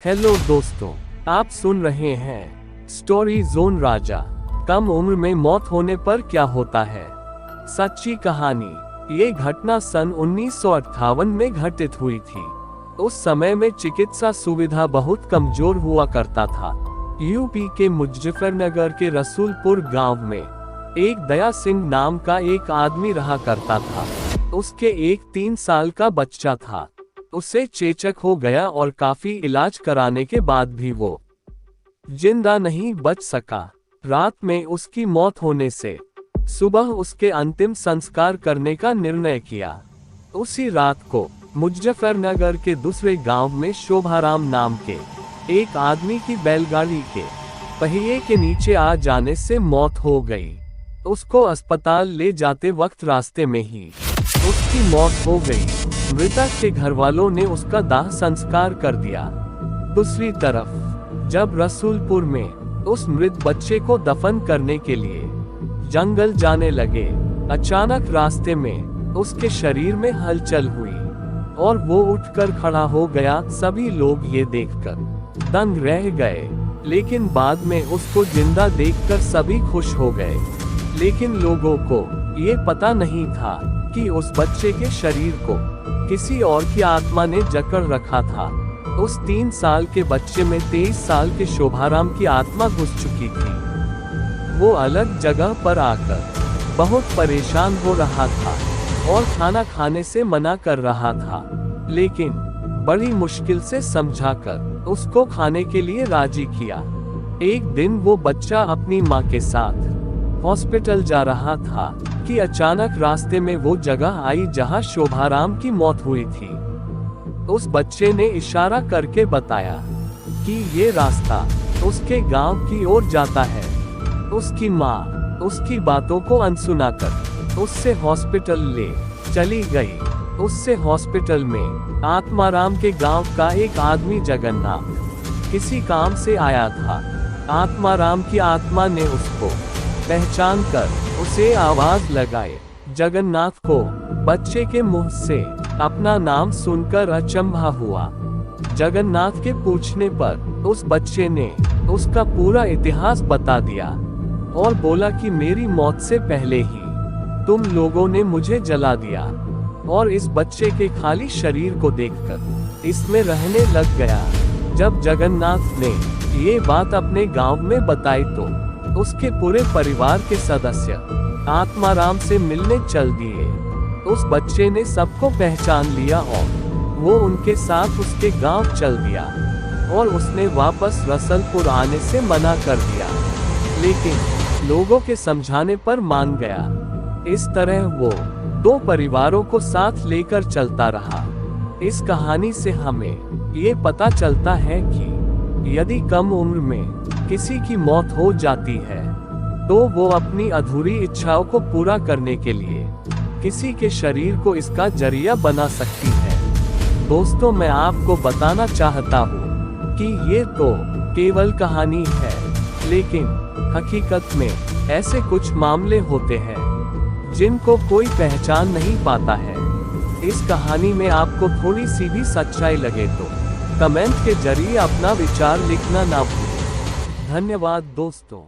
Hello दोस्तों, आप सुन रहे हैं स्टोरी जोन राजा। कम उम्र में मौत होने पर क्या होता है? सच्ची कहानी। ये घटना सन 1958 में घटित हुई थी। उस समय में चिकित्सा सुविधा बहुत कमजोर हुआ करता था। यूपी के मुजफ्फरनगर के रसूलपुर गांव में एक दया सिंह नाम का एक आदमी रहा करता था। उसके एक 3 साल का बच्चा था। उसे चेचक हो गया और काफी इलाज कराने के बाद भी वो जिंदा नहीं बच सका। रात में उसकी मौत होने से सुबह उसके अंतिम संस्कार करने का निर्णय किया। उसी रात को मुजफ्फरनगर के दूसरे गांव में शोभाराम नाम के एक आदमी की बैलगाड़ी के पहिए के नीचे आ जाने से मौत हो गई। उसको अस्पताल ले जाते वक्त रास्ते में ही उसकी मौत हो गई। मृतक के घर वालों ने उसका दाह संस्कार कर दिया। दूसरी तरफ जब रसूलपुर में उस मृत बच्चे को दफन करने के लिए जंगल जाने लगे, अचानक रास्ते में उसके शरीर में हलचल हुई और वो उठकर खड़ा हो गया। सभी लोग ये देखकर दंग रह गए, लेकिन बाद में उसको जिंदा देखकर सभी खुश हो गए। लेकिन लोगों को ये पता नहीं था कि उस बच्चे के शरीर को किसी और की आत्मा ने जकड़ रखा था। उस 3 साल के बच्चे में 23 साल के शोभाराम की आत्मा घुस चुकी थी। वो अलग जगह पर आकर बहुत परेशान हो रहा था और खाना खाने से मना कर रहा था, लेकिन बड़ी मुश्किल से समझाकर उसको खाने के लिए राजी किया। एक दिन वो बच्चा अपनी माँ के साथ हॉस्पिटल जा रहा था कि अचानक रास्ते में वो जगह आई जहां शोभाराम की मौत हुई थी। उस बच्चे ने इशारा करके बताया कि ये रास्ता उसके गांव की ओर जाता है। उसकी माँ उसकी बातों को अनसुना कर उससे हॉस्पिटल ले चली गई। उससे हॉस्पिटल में आत्माराम के गांव का एक आदमी जगन्नाथ किसी काम से आया था। आत्माराम की आत्मा ने उसको पहचान कर उसे आवाज लगाए। जगन्नाथ को बच्चे के मुंह से अपना नाम सुनकर अचंभा हुआ। जगन्नाथ के पूछने पर उस बच्चे ने उसका पूरा इतिहास बता दिया और बोला कि मेरी मौत से पहले ही तुम लोगों ने मुझे जला दिया और इस बच्चे के खाली शरीर को देखकर इसमें रहने लग गया। जब जगन्नाथ ने ये बात अपने गांव में बताई तो उसके पूरे परिवार के सदस्य आत्माराम से मिलने चल दिए। उस बच्चे ने सबको पहचान लिया और वो उनके साथ उसके गांव चल दिया और उसने वापस रसूलपुर आने से मना कर दिया, लेकिन लोगों के समझाने पर मान गया। इस तरह वो 2 परिवारों को साथ लेकर चलता रहा। इस कहानी से हमें ये पता चलता है कि यदि कम उम्र में किसी की मौत हो जाती है तो वो अपनी अधूरी इच्छाओं को पूरा करने के लिए किसी के शरीर को इसका जरिया बना सकती है। दोस्तों, मैं आपको बताना चाहता हूँ कि ये तो केवल कहानी है, लेकिन हकीकत में ऐसे कुछ मामले होते हैं जिनको कोई पहचान नहीं पाता है। इस कहानी में आपको थोड़ी सी भी सच्चाई लगे तो कमेंट के जरिए अपना विचार लिखना ना भूलें। धन्यवाद दोस्तों।